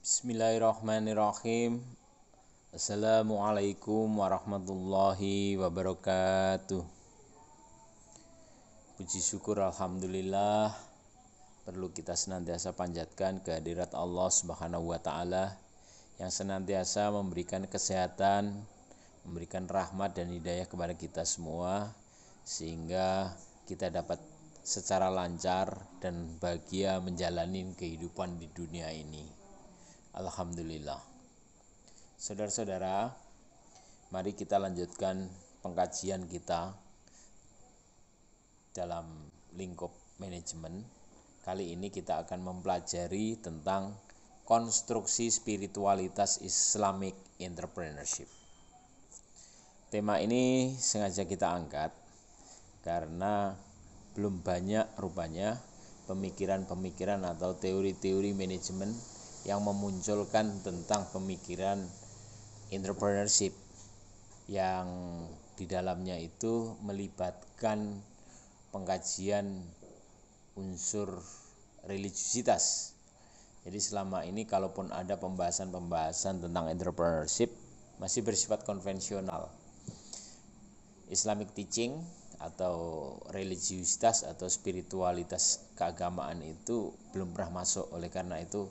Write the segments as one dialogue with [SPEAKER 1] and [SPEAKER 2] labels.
[SPEAKER 1] Bismillahirrahmanirrahim. Assalamualaikum warahmatullahi wabarakatuh. Puji syukur alhamdulillah perlu kita senantiasa panjatkan kehadirat Allah Subhanahu wa taala yang senantiasa memberikan kesehatan, memberikan rahmat dan hidayah kepada kita semua sehingga kita dapat secara lancar dan bahagia menjalani kehidupan di dunia ini. Alhamdulillah. Saudara-saudara, mari kita lanjutkan pengkajian kita dalam lingkup manajemen. Kali ini kita akan mempelajari tentang konstruksi spiritualitas Islamic Entrepreneurship. Tema ini sengaja kita angkat karena belum banyak rupanya pemikiran-pemikiran atau teori-teori manajemen yang memunculkan tentang pemikiran entrepreneurship yang di dalamnya itu melibatkan pengkajian unsur religiusitas. Jadi selama ini kalaupun ada pembahasan-pembahasan tentang entrepreneurship masih bersifat konvensional. Islamic teaching atau religiusitas atau spiritualitas keagamaan itu belum pernah masuk. Oleh karena itu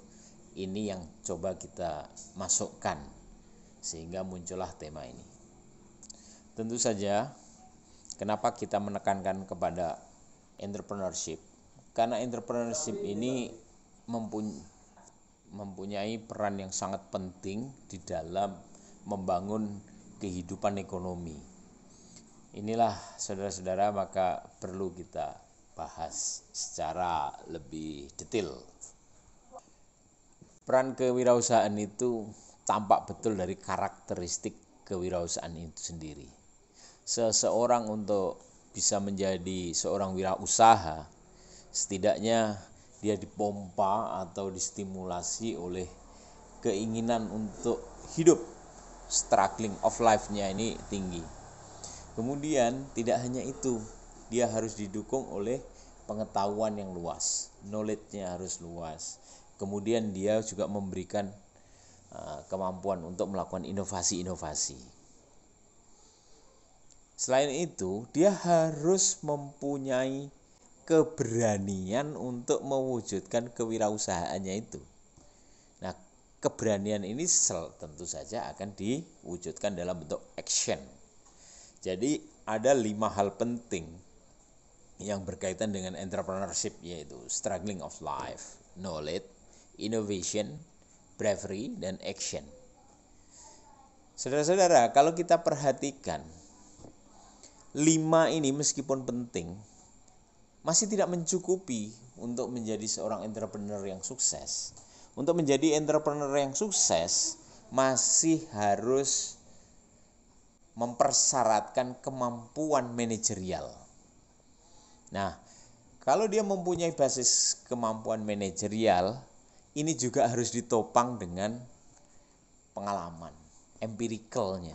[SPEAKER 1] ini yang coba kita masukkan sehingga muncullah tema ini. Tentu saja kenapa kita menekankan kepada entrepreneurship? Karena entrepreneurship ini mempunyai peran yang sangat penting di dalam membangun kehidupan ekonomi. Inilah saudara-saudara maka perlu kita bahas secara lebih detail. Peran kewirausahaan itu tampak betul dari karakteristik kewirausahaan itu sendiri. Seseorang untuk bisa menjadi seorang wirausaha, setidaknya dia dipompa atau distimulasi oleh keinginan untuk hidup, struggling of life-nya ini tinggi. Kemudian tidak hanya itu, dia harus didukung oleh pengetahuan yang luas, knowledge-nya harus luas. Kemudian dia juga memberikan kemampuan untuk melakukan inovasi-inovasi. Selain itu, dia harus mempunyai keberanian untuk mewujudkan kewirausahaannya itu. Nah, keberanian ini tentu saja akan diwujudkan dalam bentuk action. Jadi ada 5 hal penting yang berkaitan dengan entrepreneurship, yaitu struggling of life, knowledge, innovation, bravery, dan action. Saudara-saudara, kalau kita perhatikan 5 ini meskipun penting masih tidak mencukupi untuk menjadi seorang entrepreneur yang sukses. Untuk menjadi entrepreneur yang sukses masih harus mempersyaratkan kemampuan manajerial. Nah, kalau dia mempunyai basis kemampuan manajerial, ini juga harus ditopang dengan pengalaman, empiricalnya.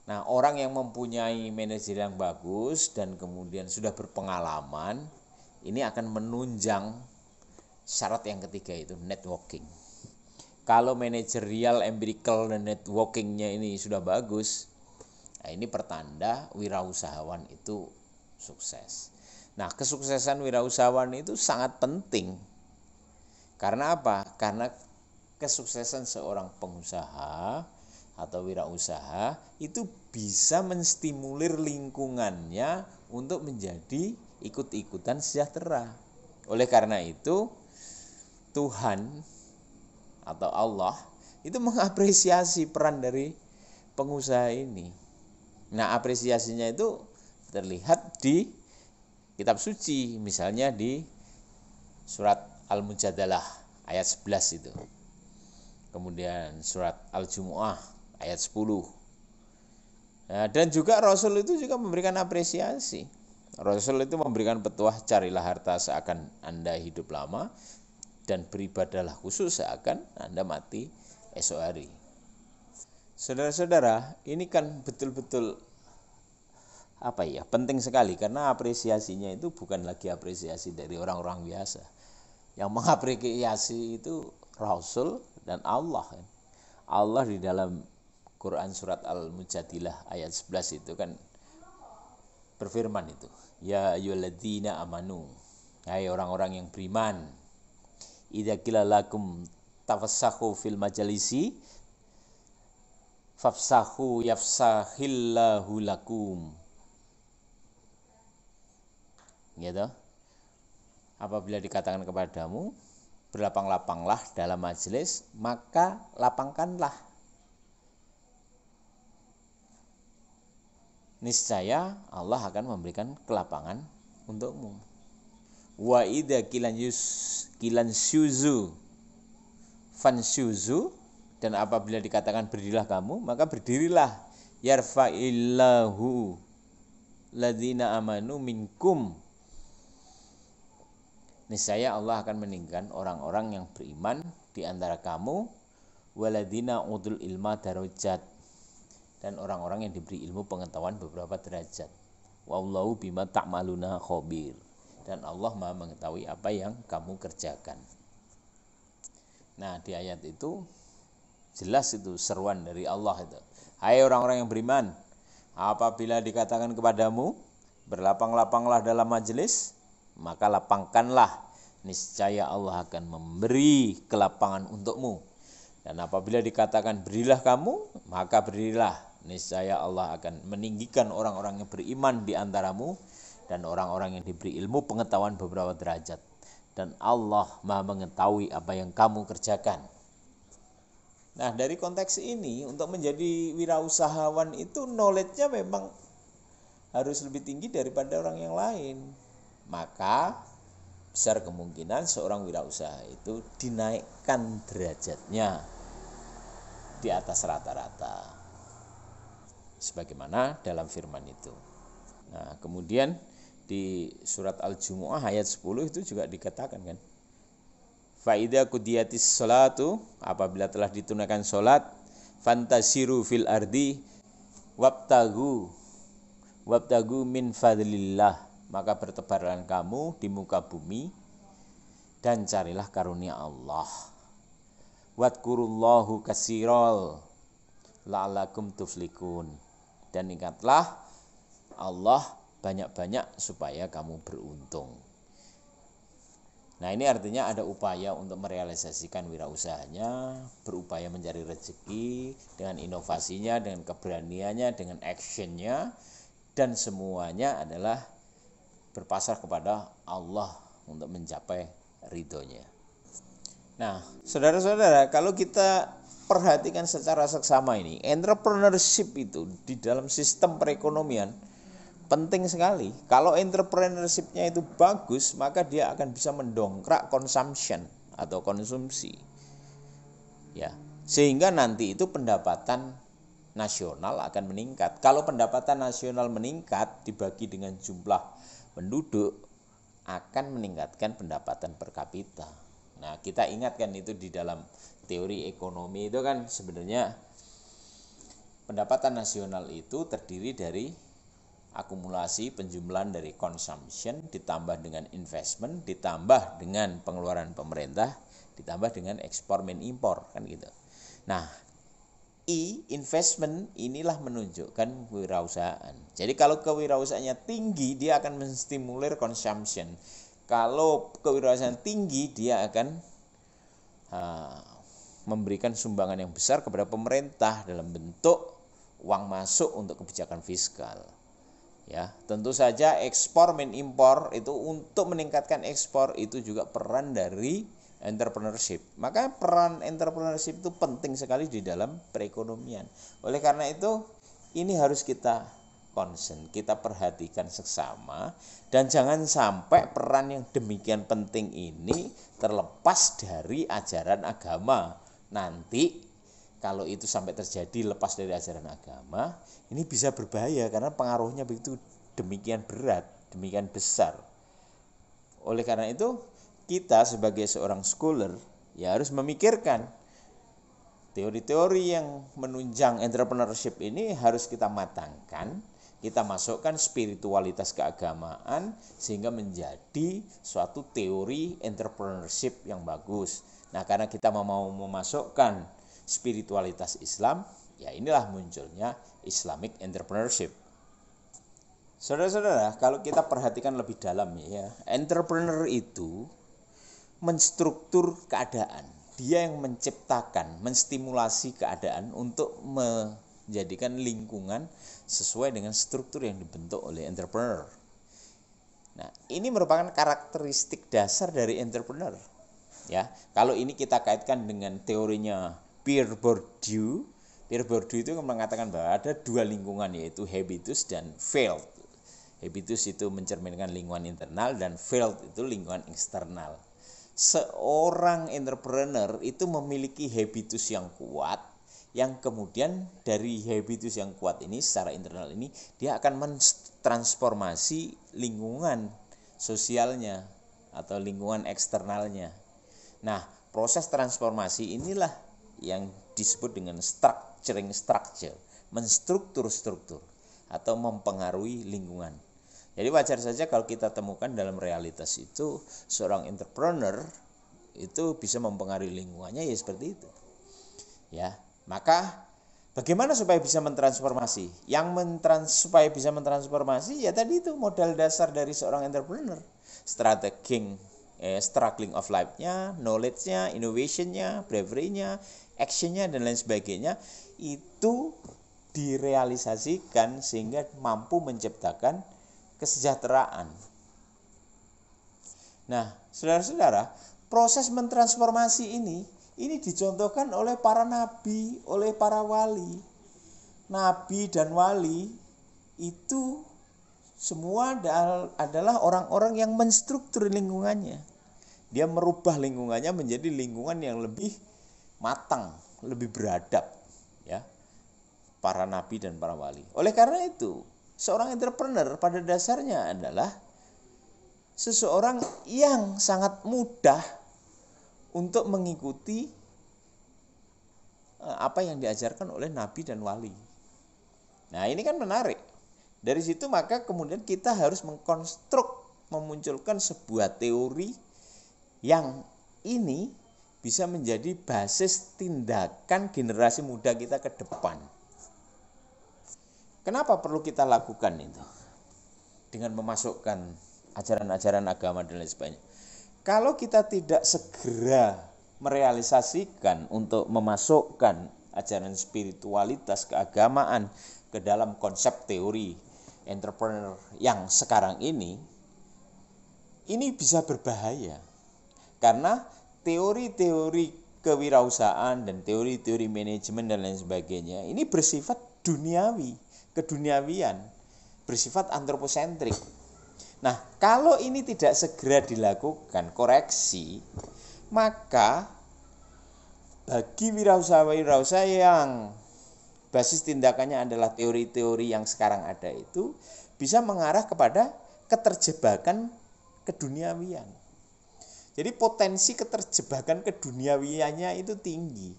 [SPEAKER 1] Nah, orang yang mempunyai manajer yang bagus dan kemudian sudah berpengalaman, ini akan menunjang syarat yang ketiga, itu networking. Kalau manajerial, empirical, dan networkingnya ini sudah bagus, nah ini pertanda wirausahawan itu sukses. Nah, kesuksesan wirausahawan itu sangat penting. Karena apa? Karena kesuksesan seorang pengusaha atau wirausaha itu bisa menstimulir lingkungannya untuk menjadi ikut-ikutan sejahtera. Oleh karena itu, Tuhan atau Allah itu mengapresiasi peran dari pengusaha ini. Nah, apresiasinya itu terlihat di kitab suci, misalnya di surat Al-Mujadalah ayat 11 itu. Kemudian surat Al-Jumu'ah ayat 10. Nah, dan juga Rasul itu juga memberikan apresiasi. Rasul itu memberikan petuah, carilah harta seakan Anda hidup lama, dan beribadahlah khusus seakan Anda mati esok hari. Saudara-saudara, ini kan betul-betul penting sekali, karena apresiasinya itu bukan lagi apresiasi dari orang-orang biasa. Yang mengapresiasi itu Rasul, dan Allah. Allah di dalam Quran surat Al-Mujadilah ayat 11 itu kan berfirman itu, ya ayyuhalladzina amanu, hai orang-orang yang beriman, idza qila lakum tafassahu fil majalisi fafsahu yafsahillahu lakum. Gitu. Apabila dikatakan kepadamu berlapang-lapanglah dalam majelis, maka lapangkanlah. Niscaya Allah akan memberikan kelapangan untukmu. Wa idza kilan syuzu fansyuzu, dan apabila dikatakan berdirilah kamu, maka berdirilah. Yarfa'illahu ladzina amanu minkum, niscaya Allah akan meninggikan orang-orang yang beriman di antara kamu, waladzina utul ilma darajat, dan orang-orang yang diberi ilmu pengetahuan beberapa derajat. Wallahu bima ta'maluna khabir, dan Allah Maha mengetahui apa yang kamu kerjakan. Nah, di ayat itu jelas itu seruan dari Allah itu. Hai orang-orang yang beriman, apabila dikatakan kepadamu berlapang-lapanglah dalam majelis, maka lapangkanlah, niscaya Allah akan memberi kelapangan untukmu. Dan apabila dikatakan berdirilah kamu, maka berdirilah, niscaya Allah akan meninggikan orang-orang yang beriman di antaramu dan orang-orang yang diberi ilmu pengetahuan beberapa derajat. Dan Allah Maha mengetahui apa yang kamu kerjakan. Nah, dari konteks ini, untuk menjadi wirausahawan itu knowledge-nya memang harus lebih tinggi daripada orang yang lain. Maka besar kemungkinan seorang wirausaha itu dinaikkan derajatnya di atas rata-rata, sebagaimana dalam firman itu. Nah, kemudian di surat Al-Jumu'ah ayat 10 itu juga dikatakan kan, fa idza qudiyatis sholatu, apabila telah ditunaikan salat, fantasiru fil ardi wabtagu min fadlillah, maka bertebaran kamu di muka bumi dan carilah karunia Allah. Wadkurullahu katsirol la'alakum tuflikun, dan ingatlah Allah banyak-banyak supaya kamu beruntung. Nah, ini artinya ada upaya untuk merealisasikan wirausahanya, berupaya mencari rezeki dengan inovasinya, dengan keberaniannya, dengan actionnya, dan semuanya adalah berpasrah kepada Allah untuk mencapai ridhonya. Nah, saudara-saudara, kalau kita perhatikan secara seksama ini, entrepreneurship itu di dalam sistem perekonomian penting sekali. Kalau entrepreneurship-nya itu bagus, maka dia akan bisa mendongkrak consumption atau konsumsi. Ya, sehingga nanti itu pendapatan nasional akan meningkat. Kalau pendapatan nasional meningkat dibagi dengan jumlah penduduk, akan meningkatkan pendapatan per kapita. Nah, kita ingatkan itu di dalam teori ekonomi itu kan sebenarnya pendapatan nasional itu terdiri dari akumulasi penjumlahan dari consumption ditambah dengan investment ditambah dengan pengeluaran pemerintah ditambah dengan ekspor dan impor kan gitu. Nah, investment inilah menunjukkan kewirausahaan. Jadi kalau kewirausahaannya tinggi, dia akan menstimulir consumption. Kalau kewirausahaan tinggi, dia akan memberikan sumbangan yang besar kepada pemerintah dalam bentuk uang masuk untuk kebijakan fiskal. Ya, tentu saja ekspor dan impor itu untuk meningkatkan ekspor itu juga peran dari entrepreneurship. Maka peran entrepreneurship itu penting sekali di dalam perekonomian. Oleh karena itu, ini harus kita concern, kita perhatikan seksama, dan jangan sampai peran yang demikian penting ini terlepas dari ajaran agama. Nanti kalau itu sampai terjadi lepas dari ajaran agama, ini bisa berbahaya karena pengaruhnya begitu demikian berat, demikian besar. Oleh karena itu, kita sebagai seorang scholar ya harus memikirkan teori-teori yang menunjang entrepreneurship ini harus kita matangkan kita masukkan spiritualitas keagamaan sehingga menjadi suatu teori entrepreneurship yang bagus. Nah, karena kita mau memasukkan spiritualitas Islam, ya inilah munculnya Islamic entrepreneurship. Saudara-saudara, kalau kita perhatikan lebih dalam ya, entrepreneur itu menstruktur keadaan. Dia yang menciptakan, menstimulasi keadaan untuk menjadikan lingkungan sesuai dengan struktur yang dibentuk oleh entrepreneur. Nah, ini merupakan karakteristik dasar dari entrepreneur. Ya, kalau ini kita kaitkan dengan teorinya Pierre Bourdieu. Pierre Bourdieu itu mengatakan bahwa ada dua lingkungan, yaitu habitus dan felt. Habitus itu mencerminkan lingkungan internal dan felt itu lingkungan eksternal. Seorang entrepreneur itu memiliki habitus yang kuat, yang kemudian dari habitus yang kuat ini secara internal ini dia akan mentransformasi lingkungan sosialnya atau lingkungan eksternalnya. Nah, proses transformasi inilah yang disebut dengan structuring structure, menstruktur atau mempengaruhi lingkungan. Jadi wajar saja kalau kita temukan dalam realitas itu seorang entrepreneur itu bisa mempengaruhi lingkungannya ya seperti itu. Ya, maka bagaimana supaya bisa mentransformasi? Supaya bisa mentransformasi ya tadi itu modal dasar dari seorang entrepreneur. Struggling of life-nya, knowledge-nya, innovation-nya, bravery-nya, action-nya dan lain sebagainya itu direalisasikan sehingga mampu menciptakan kesejahteraan. Nah, saudara-saudara, proses mentransformasi ini dicontohkan oleh para nabi, oleh para wali. Nabi dan wali itu semua adalah orang-orang yang menstruktur lingkungannya. Dia merubah lingkungannya menjadi lingkungan yang lebih matang, lebih beradab, ya. Para nabi dan para wali. Oleh karena itu, seorang entrepreneur pada dasarnya adalah seseorang yang sangat mudah untuk mengikuti apa yang diajarkan oleh nabi dan wali. Nah, ini kan menarik. Dari situ maka kemudian kita harus memunculkan sebuah teori yang ini bisa menjadi basis tindakan generasi muda kita ke depan. Kenapa perlu kita lakukan itu? Dengan memasukkan ajaran-ajaran agama dan lain sebagainya. Kalau kita tidak segera merealisasikan untuk memasukkan ajaran spiritualitas keagamaan ke dalam konsep teori entrepreneur yang sekarang ini bisa berbahaya. Karena teori-teori kewirausahaan dan teori-teori manajemen dan lain sebagainya ini bersifat duniawi, keduniawian, bersifat antroposentrik. Nah, kalau ini tidak segera dilakukan koreksi, maka bagi wirausaha-wirausaha yang basis tindakannya adalah teori-teori yang sekarang ada itu bisa mengarah kepada keterjebakan keduniawian. Jadi potensi keterjebakan keduniawiannya itu tinggi.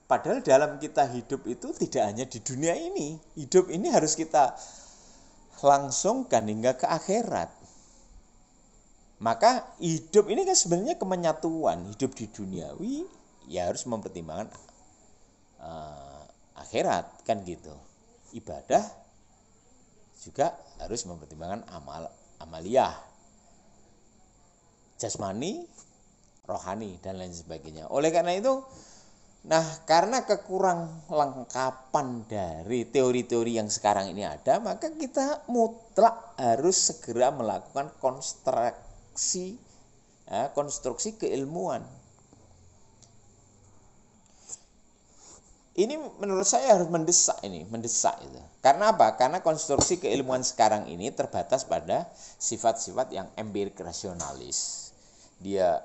[SPEAKER 1] Padahal dalam kita hidup itu tidak hanya di dunia ini. Hidup ini harus kita langsungkan hingga ke akhirat. Maka hidup ini kan sebenarnya kemenyatuan. Hidup di duniawi ya harus mempertimbangkan akhirat kan gitu. Ibadah juga harus mempertimbangkan amaliyah, jasmani, rohani dan lain sebagainya. Oleh karena itu, karena kekurang lengkapan dari teori-teori yang sekarang ini ada, maka kita mutlak harus segera melakukan konstruksi keilmuan. Ini menurut saya harus mendesak itu. Karena apa? Karena konstruksi keilmuan sekarang ini terbatas pada sifat-sifat yang empirik rasionalis. Dia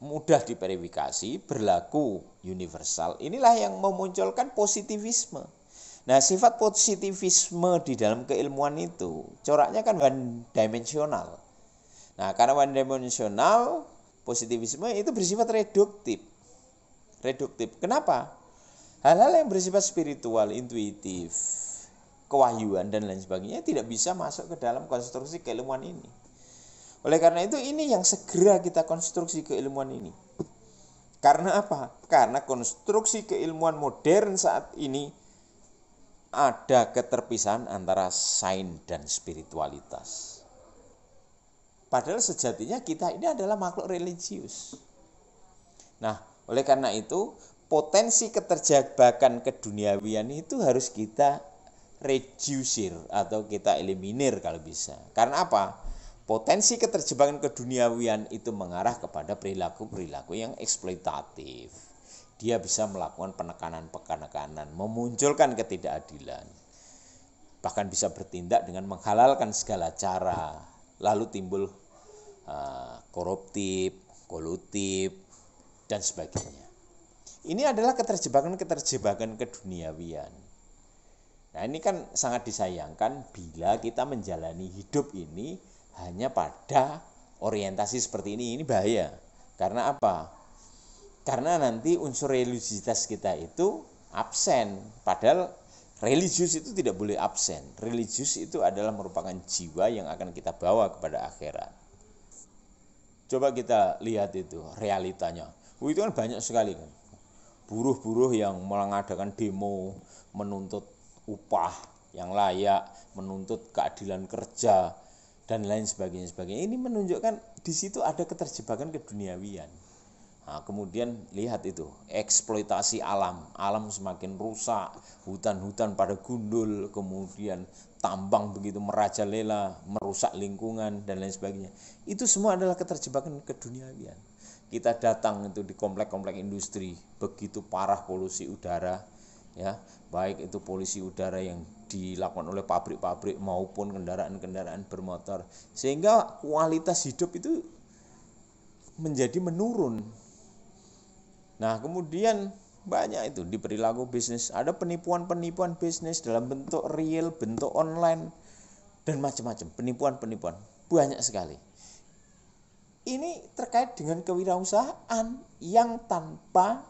[SPEAKER 1] mudah diverifikasi, berlaku universal. Inilah yang memunculkan positivisme. Nah, sifat positivisme di dalam keilmuan itu coraknya kan one dimensional. Nah, karena one dimensional, positivisme itu bersifat reduktif. Kenapa? Hal-hal yang bersifat spiritual, intuitif, kewahyuan dan lain sebagainya tidak bisa masuk ke dalam konstruksi keilmuan ini. Oleh karena itu ini yang segera kita konstruksi keilmuan ini. Karena apa? Karena konstruksi keilmuan modern saat ini ada keterpisahan antara sains dan spiritualitas. Padahal sejatinya kita ini adalah makhluk religius. Nah, oleh karena itu potensi keterjebakan keduniawian itu harus kita reducir atau kita eliminir kalau bisa. Karena apa? Potensi keterjebakan keduniawian itu mengarah kepada perilaku-perilaku yang eksploitatif. Dia bisa melakukan penekanan-penekanan, memunculkan ketidakadilan. Bahkan bisa bertindak dengan menghalalkan segala cara. Lalu timbul koruptif, kolutif, dan sebagainya. Ini adalah keterjebakan keduniawian. Nah, ini kan sangat disayangkan bila kita menjalani hidup ini hanya pada orientasi seperti ini bahaya. Karena apa? Karena nanti unsur religiusitas kita itu absen. Padahal religius itu tidak boleh absen. Religius itu adalah merupakan jiwa yang akan kita bawa kepada akhirat. Coba kita lihat itu realitanya. Itu kan banyak sekali kan. Buruh-buruh yang mengadakan demo, menuntut upah yang layak, menuntut keadilan kerja, dan lain sebagainya. Ini menunjukkan di situ ada keterjebakan keduniawian. Nah, kemudian lihat itu, eksploitasi alam semakin rusak, hutan-hutan pada gundul, kemudian tambang begitu merajalela, merusak lingkungan dan lain sebagainya. Itu semua adalah keterjebakan keduniawian. Kita datang itu di komplek-komplek industri, begitu parah polusi udara, ya, baik itu polusi udara yang dilakukan oleh pabrik-pabrik maupun kendaraan-kendaraan bermotor, sehingga kualitas hidup itu menjadi menurun. Nah, kemudian banyak itu di perilaku bisnis, ada penipuan-penipuan bisnis dalam bentuk real, bentuk online, dan macam-macam penipuan-penipuan, banyak sekali. Ini terkait dengan kewirausahaan yang tanpa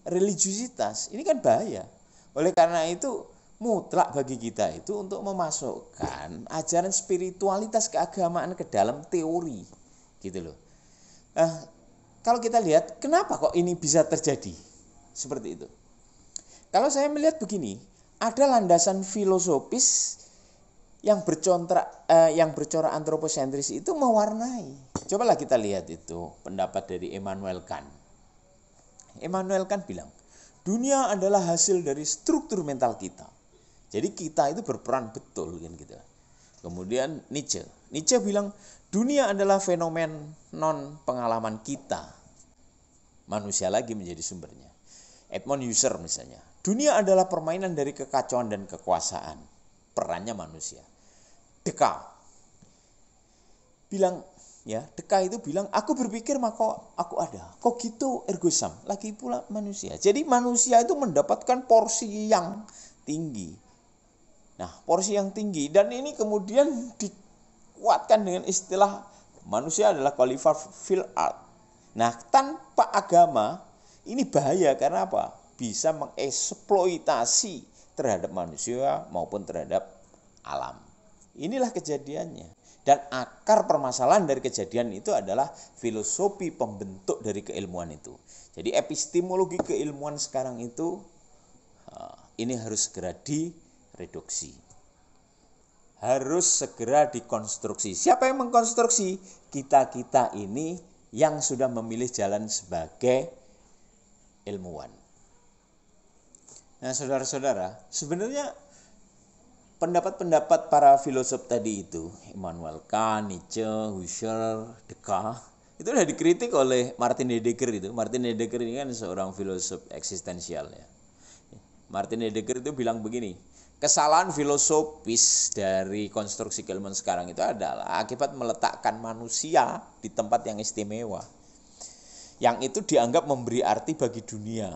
[SPEAKER 1] religiusitas. Ini kan bahaya. Oleh karena itu mutlak bagi kita itu untuk memasukkan ajaran spiritualitas keagamaan ke dalam teori, gitu loh. Kalau kita lihat kenapa kok ini bisa terjadi seperti itu. Kalau saya melihat begini, ada landasan filosofis yang bercorak antroposentris itu mewarnai. Cobalah kita lihat itu pendapat dari Immanuel Kant. Immanuel Kant bilang, dunia adalah hasil dari struktur mental kita. Jadi kita itu berperan betul kan gitu. Kemudian Nietzsche bilang dunia adalah fenomen non pengalaman kita. Manusia lagi menjadi sumbernya. Edmund Husserl misalnya, dunia adalah permainan dari kekacauan dan kekuasaan. Perannya manusia. Descartes bilang, ya, Descartes itu bilang, aku berpikir maka aku ada. Cogito ergo sum, lagi pula manusia. Jadi manusia itu mendapatkan porsi yang tinggi. Nah, porsi yang tinggi, dan ini kemudian dikuatkan dengan istilah manusia adalah qualified fil art. Nah, tanpa agama ini bahaya karena apa? Bisa mengeksploitasi terhadap manusia maupun terhadap alam. Inilah kejadiannya. Dan akar permasalahan dari kejadian itu adalah filosofi pembentuk dari keilmuan itu. Jadi epistemologi keilmuan sekarang itu ini harus segera direduksi. Harus segera dikonstruksi. Siapa yang mengkonstruksi? Kita-kita ini yang sudah memilih jalan sebagai ilmuwan. Nah, saudara-saudara, sebenarnya pendapat-pendapat para filosof tadi itu, Immanuel Kant, Nietzsche, Husserl, Descartes, itu sudah dikritik oleh Martin Heidegger itu. Martin Heidegger ini kan seorang filosof eksistensial ya. Martin Heidegger itu bilang begini, kesalahan filosofis dari konstruksi keilmuan sekarang itu adalah akibat meletakkan manusia di tempat yang istimewa. Yang itu dianggap memberi arti bagi dunia.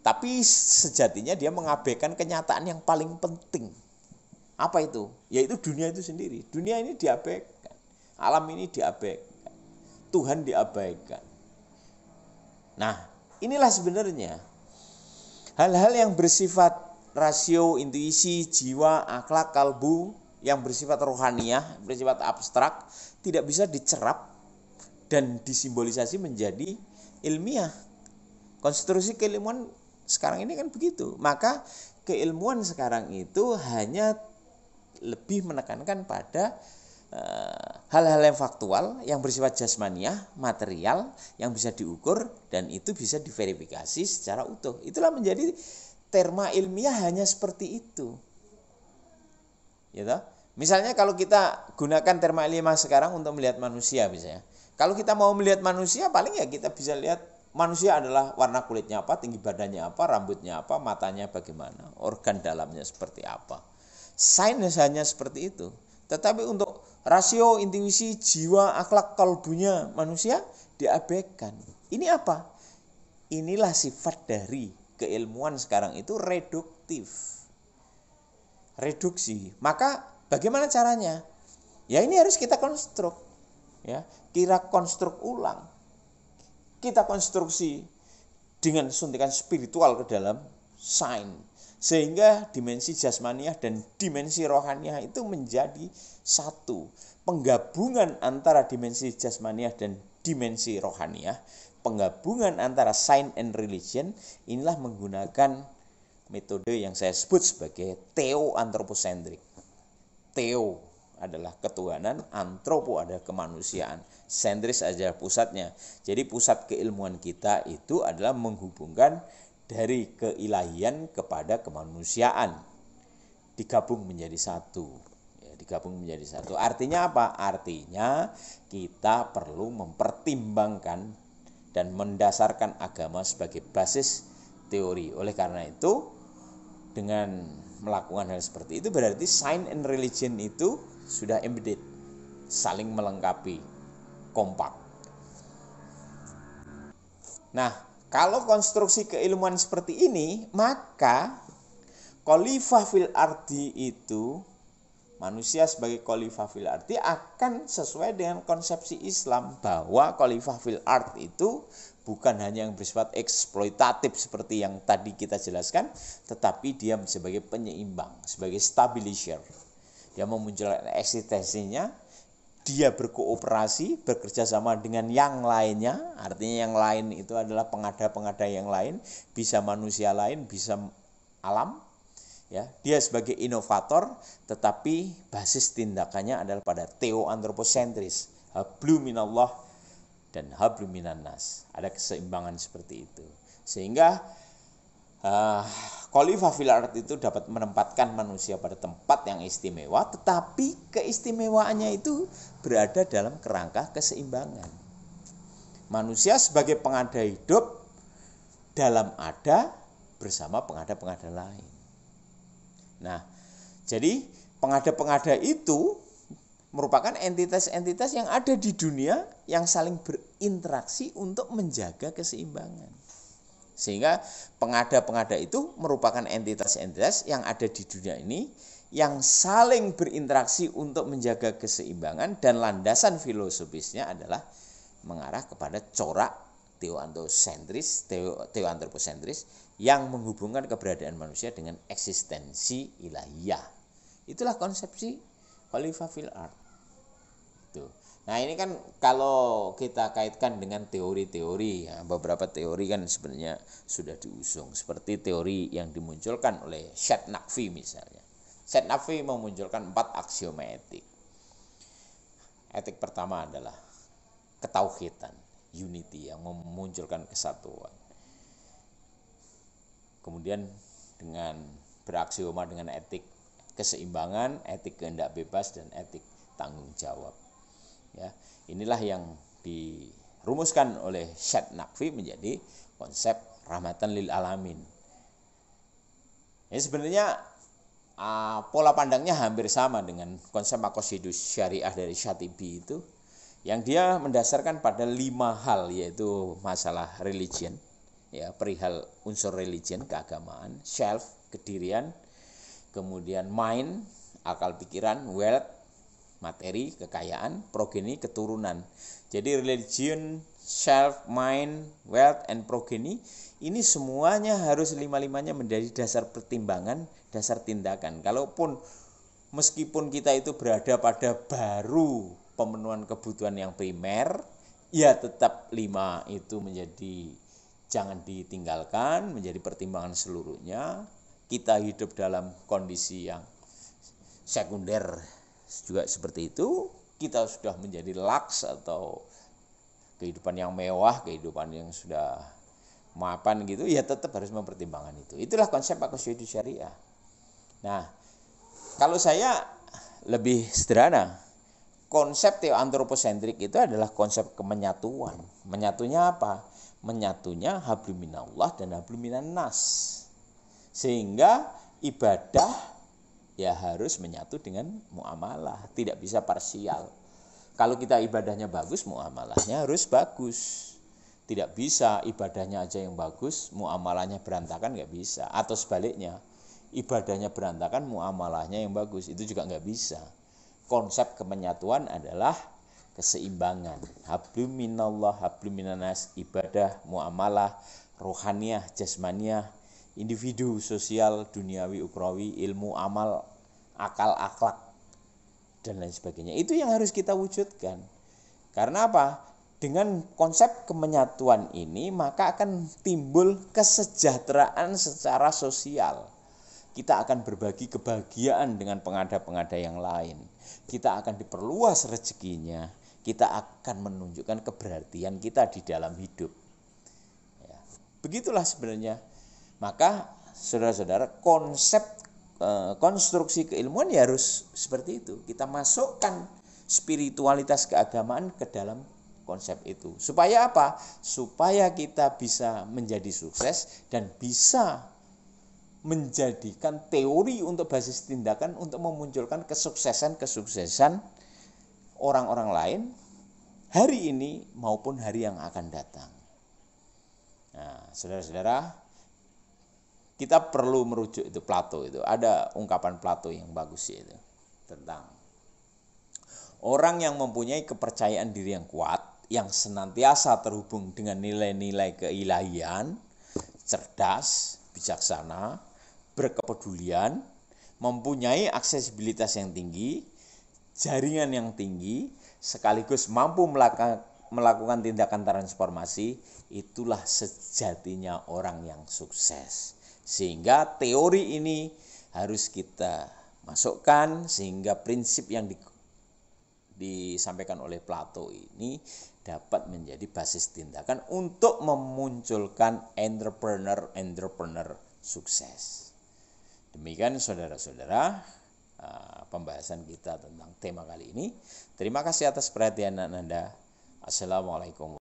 [SPEAKER 1] Tapi sejatinya dia mengabaikan kenyataan yang paling penting. Apa itu? Yaitu dunia itu sendiri. Dunia ini diabaikan. Alam ini diabaikan. Tuhan diabaikan. Nah, inilah sebenarnya hal-hal yang bersifat rasio, intuisi, jiwa, akhlak, kalbu yang bersifat rohaniyah, bersifat abstrak, tidak bisa dicerap dan disimbolisasi menjadi ilmiah. Konstruksi keilmuan sekarang ini kan begitu. Maka keilmuan sekarang itu hanya lebih menekankan pada hal-hal yang faktual, yang bersifat jasmaniah, material, yang bisa diukur dan itu bisa diverifikasi secara utuh. Itulah menjadi terma ilmiah, hanya seperti itu. Gitu. Misalnya kalau kita gunakan terma ilmiah sekarang untuk melihat manusia misalnya. Kalau kita mau melihat manusia, paling ya kita bisa lihat manusia adalah warna kulitnya apa, tinggi badannya apa, rambutnya apa, matanya bagaimana, organ dalamnya seperti apa. Sains hanya seperti itu. Tetapi untuk rasio, intuisi, jiwa, akhlak, kalbunya manusia diabaikan. Ini apa? Inilah sifat dari keilmuan sekarang itu reduktif. Reduksi. Maka bagaimana caranya? Ya ini harus kita konstruk. Ya, kira konstruk ulang. Kita konstruksi dengan suntikan spiritual ke dalam sains. Sehingga dimensi jasmaniah dan dimensi rohaniah itu menjadi satu. Penggabungan antara dimensi jasmaniah dan dimensi rohaniah, penggabungan antara science and religion, inilah menggunakan metode yang saya sebut sebagai theo-anthropocentric. Theo adalah ketuhanan, antropo adalah kemanusiaan, sentris adalah pusatnya. Jadi pusat keilmuan kita itu adalah menghubungkan dari keilahian kepada kemanusiaan, digabung menjadi satu. Ya, digabung menjadi satu. Artinya apa? Artinya kita perlu mempertimbangkan dan mendasarkan agama sebagai basis teori. Oleh karena itu, dengan melakukan hal seperti itu berarti science and religion itu sudah embedded, saling melengkapi, kompak. Nah, kalau konstruksi keilmuan seperti ini, maka khalifah fil ardi itu, manusia sebagai khalifah fil ardi akan sesuai dengan konsepsi Islam bahwa khalifah fil ard itu bukan hanya yang bersifat eksploitatif seperti yang tadi kita jelaskan, tetapi dia sebagai penyeimbang, sebagai stabilizer. Dia memunculkan eksistensinya, dia berkooperasi, bekerja sama dengan yang lainnya, artinya yang lain itu adalah pengada-pengada yang lain, bisa manusia lain, bisa alam, ya. Dia sebagai inovator, tetapi basis tindakannya adalah pada theo-anthropocentris, hablu minallah dan hablu minannas. Ada keseimbangan seperti itu. Sehingga khalifah fil ard itu dapat menempatkan manusia pada tempat yang istimewa, tetapi keistimewaannya itu berada dalam kerangka keseimbangan. Manusia sebagai pengada hidup dalam ada bersama pengada-pengada lain. Nah, jadi pengada-pengada itu merupakan entitas-entitas yang ada di dunia yang saling berinteraksi untuk menjaga keseimbangan. Sehingga pengada-pengada itu merupakan entitas-entitas yang ada di dunia ini yang saling berinteraksi untuk menjaga keseimbangan, dan landasan filosofisnya adalah mengarah kepada corak theo-anthropocentris yang menghubungkan keberadaan manusia dengan eksistensi ilahiyah. Itulah konsepsi khalifah fil ard. Itu. Nah, ini kan kalau kita kaitkan dengan teori-teori, ya, beberapa teori kan sebenarnya sudah diusung, seperti teori yang dimunculkan oleh Syed Naqvi misalnya. Syed Naqvi memunculkan 4 aksioma etik. Etik pertama adalah ketauhidan, unity, yang memunculkan kesatuan. Kemudian dengan beraksioma dengan etik keseimbangan, etik kehendak bebas, dan etik tanggung jawab. Ya, inilah yang dirumuskan oleh Syed Naqvi menjadi konsep rahmatan lil alamin. Ya, sebenarnya pola pandangnya hampir sama dengan konsep maqasidus syariah dari Syatibi itu, yang dia mendasarkan pada 5 hal, yaitu masalah religion, ya, perihal unsur religion, keagamaan, self, kedirian, kemudian mind, akal pikiran, wealth, materi, kekayaan, progeny, keturunan. Jadi religion self, mind, wealth, and progeny, ini semuanya harus lima-limanya menjadi dasar pertimbangan, dasar tindakan. Kalaupun meskipun kita itu berada pada baru pemenuhan kebutuhan yang primer, ya tetap 5 itu menjadi jangan ditinggalkan, menjadi pertimbangan seluruhnya. Kita hidup dalam kondisi yang sekunder juga seperti itu, kita sudah menjadi laks atau kehidupan yang mewah, kehidupan yang sudah mapan gitu, ya tetap harus mempertimbangkan itu. Itulah konsep akosiyudu syariah. Nah, kalau saya lebih sederhana, konsep teoantroposentrik itu adalah konsep kemenyatuan. Menyatunya apa? Menyatunya hablum minallah dan hablum minannas. Sehingga ibadah ya harus menyatu dengan muamalah, tidak bisa parsial. Kalau kita ibadahnya bagus, muamalahnya harus bagus. Tidak bisa ibadahnya aja yang bagus, muamalahnya berantakan, nggak bisa. Atau sebaliknya, ibadahnya berantakan, muamalahnya yang bagus, itu juga nggak bisa. Konsep kemenyatuan adalah keseimbangan. Hablum minallah, hablum minannas, ibadah, muamalah, rohaniyah, jasmaniyah, individu, sosial, duniawi, ukrawi, ilmu, amal, akal, akhlak, dan lain sebagainya. Itu yang harus kita wujudkan. Karena apa? Dengan konsep kemenyatuan ini, maka akan timbul kesejahteraan secara sosial. Kita akan berbagi kebahagiaan dengan pengada-pengada yang lain. Kita akan diperluas rezekinya. Kita akan menunjukkan keberartian kita di dalam hidup. Ya, begitulah sebenarnya. Maka saudara-saudara, konsep konstruksi keilmuan ya harus seperti itu. Kita masukkan spiritualitas keagamaan ke dalam konsep itu. Supaya apa? Supaya kita bisa menjadi sukses dan bisa menjadikan teori untuk basis tindakan untuk memunculkan kesuksesan orang-orang lain hari ini maupun hari yang akan datang. Nah, saudara-saudara, kita perlu merujuk itu Plato itu. Ada ungkapan Plato yang bagus itu tentang orang yang mempunyai kepercayaan diri yang kuat, yang senantiasa terhubung dengan nilai-nilai keilahian, cerdas, bijaksana, berkepedulian, mempunyai aksesibilitas yang tinggi, jaringan yang tinggi, sekaligus mampu melakukan tindakan transformasi, itulah sejatinya orang yang sukses. Sehingga teori ini harus kita masukkan sehingga prinsip yang disampaikan oleh Plato ini dapat menjadi basis tindakan untuk memunculkan entrepreneur sukses. Demikian saudara-saudara pembahasan kita tentang tema kali ini. Terima kasih atas perhatian Anda. Assalamualaikum.